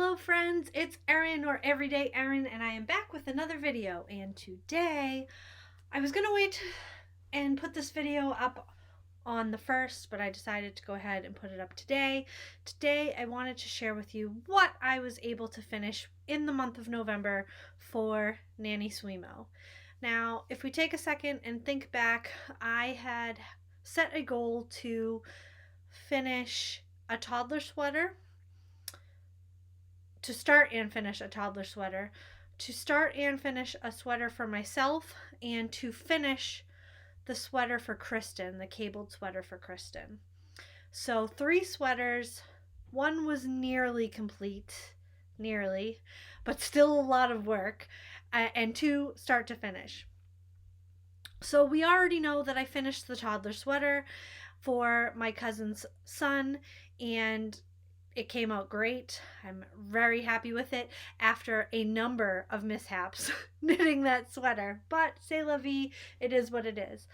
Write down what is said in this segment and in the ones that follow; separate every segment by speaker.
Speaker 1: Hello friends, it's Erin or Everyday Erin and I am back with another video, and today I was gonna wait and put this video up on the 1st, but I decided to go ahead and put it up today. Today I wanted to share with you what I was able to finish in the month of November for NaKniSweMo. Now, if we take a second and think back, I had set a goal to finish a toddler sweater, to start and finish a toddler sweater, to start and finish a sweater for myself, and to finish the sweater for Kristen, the cabled sweater for Kristen. So 3 sweaters. One was nearly complete, but still a lot of work, and 2 start to finish. So we already know that I finished the toddler sweater for my cousin's son, and it came out great. I'm very happy with it after a number of mishaps knitting that sweater. But c'est la vie, it is what it is.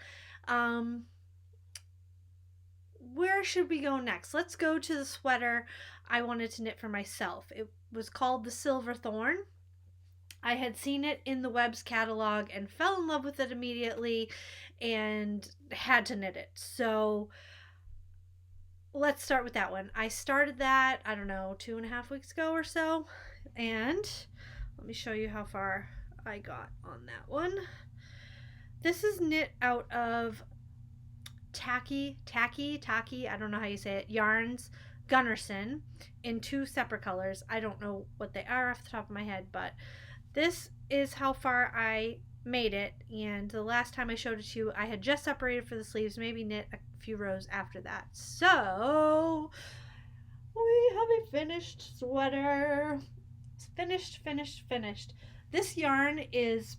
Speaker 1: Where should we go next? Let's go to the sweater I wanted to knit for myself. It was called the Silver Thorn. I had seen it in the Web's catalog and fell in love with it immediately and had to knit it. So let's start with that one. I started that, I don't know, 2.5 weeks ago or so. And let me show you how far I got on that one. This is knit out of Tacky, I don't know how you say it, yarns, Gunnarsson, in 2 separate colors. I don't know what they are off the top of my head, but this is how far I made it, and the last time I showed it to you, I had just separated for the sleeves, maybe knit a few rows after that. So we have a finished sweater. It's finished. This yarn is,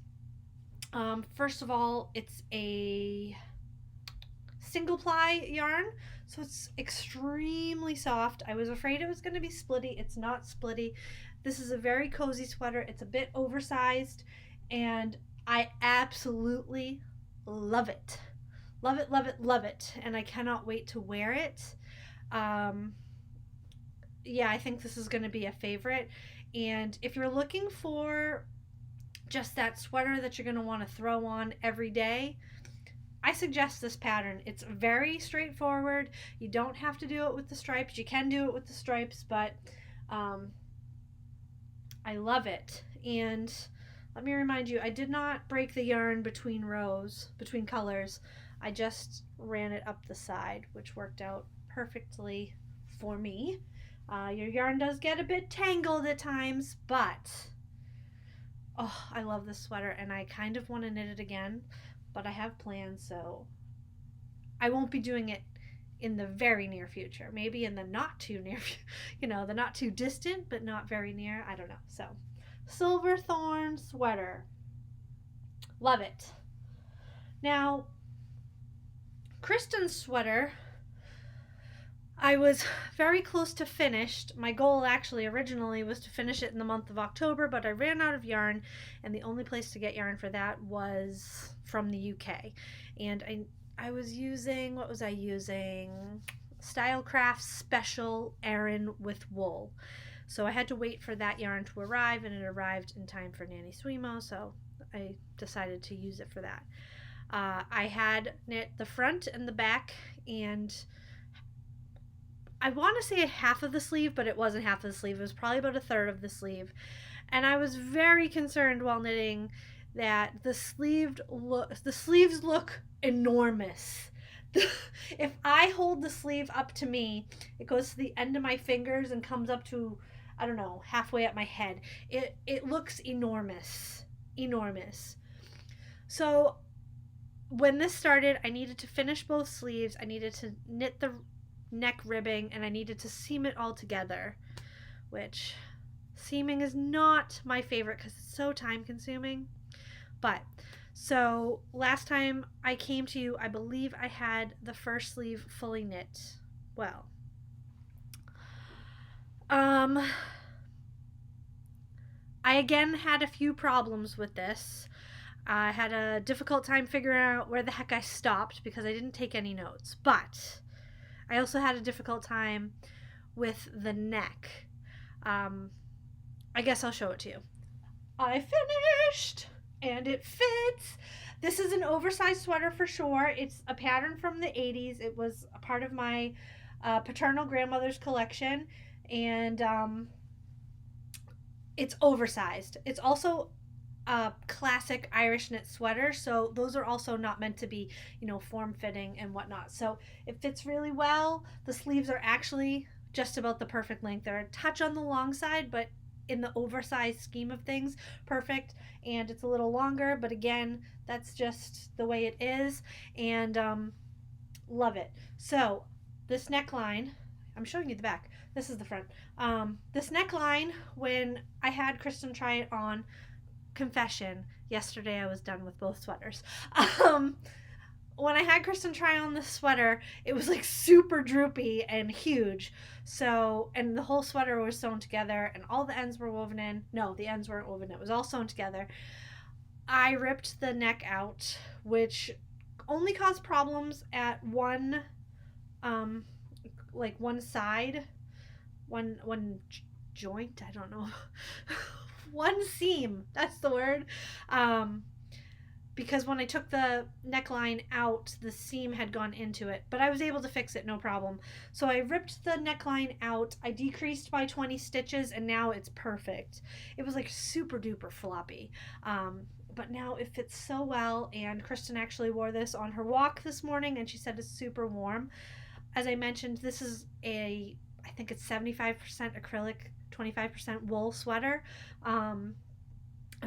Speaker 1: first of all, it's a single ply yarn, so it's extremely soft. I was afraid it was going to be splitty. It's not splitty. This is a very cozy sweater. It's a bit oversized, and I absolutely love it. Love it. And I cannot wait to wear it. Yeah, I think this is going to be a favorite. And if you're looking for just that sweater that you're going to want to throw on every day, I suggest this pattern. It's very straightforward. You don't have to do it with the stripes. You can do it with the stripes, but I love it. And let me remind you, I did not break the yarn between rows, between colors. I just ran it up the side, which worked out perfectly for me. Your yarn does get a bit tangled at times, but oh, I love this sweater, and I kind of want to knit it again, but I have plans, so I won't be doing it in the very near future. Maybe in the not too near, the not too distant, but not very near. I don't know. So, Silver Thorn sweater. Love it. Now, Kristen's sweater, I was very close to finished. My goal actually originally was to finish it in the month of October, but I ran out of yarn, and the only place to get yarn for that was from the UK. And I was using, what was I using? Stylecraft's Special Erin with wool. So I had to wait for that yarn to arrive, and it arrived in time for NaKniSweMo, so I decided to use it for that. I had knit the front and the back, and I want to say half of the sleeve, but it wasn't half of the sleeve. It was probably about 1/3 of the sleeve. And I was very concerned while knitting that the sleeves look enormous. If I hold the sleeve up to me, it goes to the end of my fingers and comes up to, I don't know, halfway up my head. It looks enormous. So when this started, I needed to finish both sleeves. I needed to knit the neck ribbing, and I needed to seam it all together, which seaming is not my favorite because it's so time consuming. But so last time I came to you, I believe I had the first sleeve fully knit. Well, I again had a few problems with this. I had a difficult time figuring out where the heck I stopped because I didn't take any notes. But I also had a difficult time with the neck. I guess I'll show it to you. I finished and it fits. This is an oversized sweater for sure. It's a pattern from the 80s. It was a part of my paternal grandmother's collection, and it's oversized. It's also a classic Irish knit sweater, so those are also not meant to be, form fitting and whatnot. So it fits really well. The sleeves are actually just about the perfect length. They're a touch on the long side, but in the oversized scheme of things, perfect. And it's a little longer, but again, that's just the way it is, and love it. So this neckline, I'm showing you the back. This is the front. This neckline, when I had Kristen try it on, confession, yesterday I was done with both sweaters. When I had Kristen try on this sweater, it was like super droopy and huge. So, and the whole sweater was sewn together and all the ends were woven in. No, the ends weren't woven. It was all sewn together. I ripped the neck out, which only caused problems at one, like one side, one joint. I don't know. One seam. That's the word. Because when I took the neckline out, the seam had gone into it, but I was able to fix it, no problem. So I ripped the neckline out, I decreased by 20 stitches, and now it's perfect. It was like super duper floppy. But now it fits so well, and Kristen actually wore this on her walk this morning, and she said it's super warm. As I mentioned, this is I think it's 75% acrylic, 25% wool sweater. I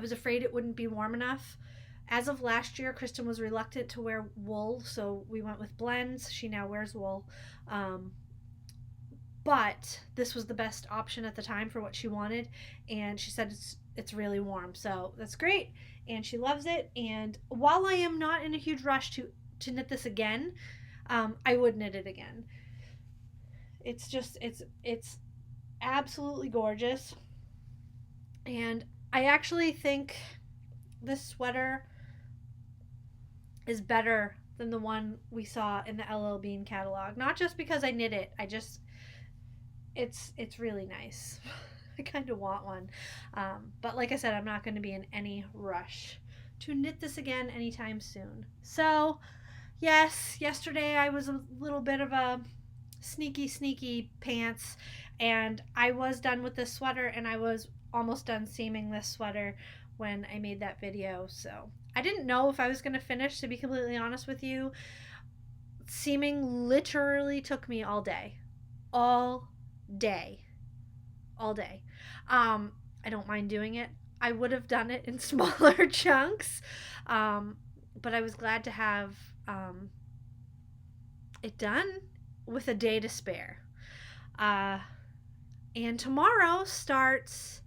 Speaker 1: was afraid it wouldn't be warm enough. As of last year, Kristen was reluctant to wear wool, so we went with blends. She now wears wool. But this was the best option at the time for what she wanted, and she said it's really warm, so that's great, and she loves it. And while I am not in a huge rush to knit this again, I would knit it again. It's absolutely gorgeous, and I actually think this sweater is better than the one we saw in the LL Bean catalog. Not just because I knit it, it's really nice. I kind of want one. But like I said, I'm not going to be in any rush to knit this again anytime soon. So, yes, yesterday I was a little bit of a sneaky pants, and I was done with this sweater, and I was almost done seaming this sweater when I made that video. So I didn't know if I was going to finish, to be completely honest with you. Seaming literally took me all day. All day. I don't mind doing it. I would have done it in smaller chunks, but I was glad to have it done with a day to spare. And tomorrow starts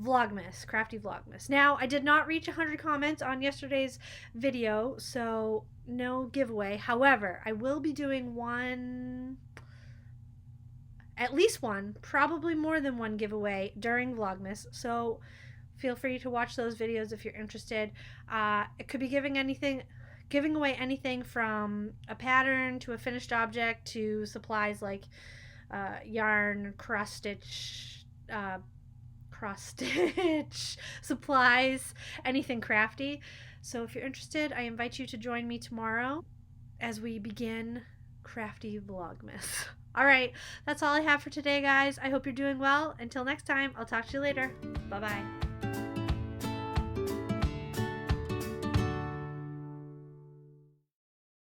Speaker 1: Vlogmas, Crafty Vlogmas. Now, I did not reach 100 comments on yesterday's video, so no giveaway. However, I will be doing at least one, probably more than one giveaway during Vlogmas, so feel free to watch those videos if you're interested. It could be giving away anything from a pattern to a finished object to supplies like yarn, cross stitch supplies, anything crafty. So if you're interested, I invite you to join me tomorrow as we begin Crafty Vlogmas. All right, that's all I have for today, guys. I hope you're doing well. Until next time, I'll talk to you later. Bye-bye.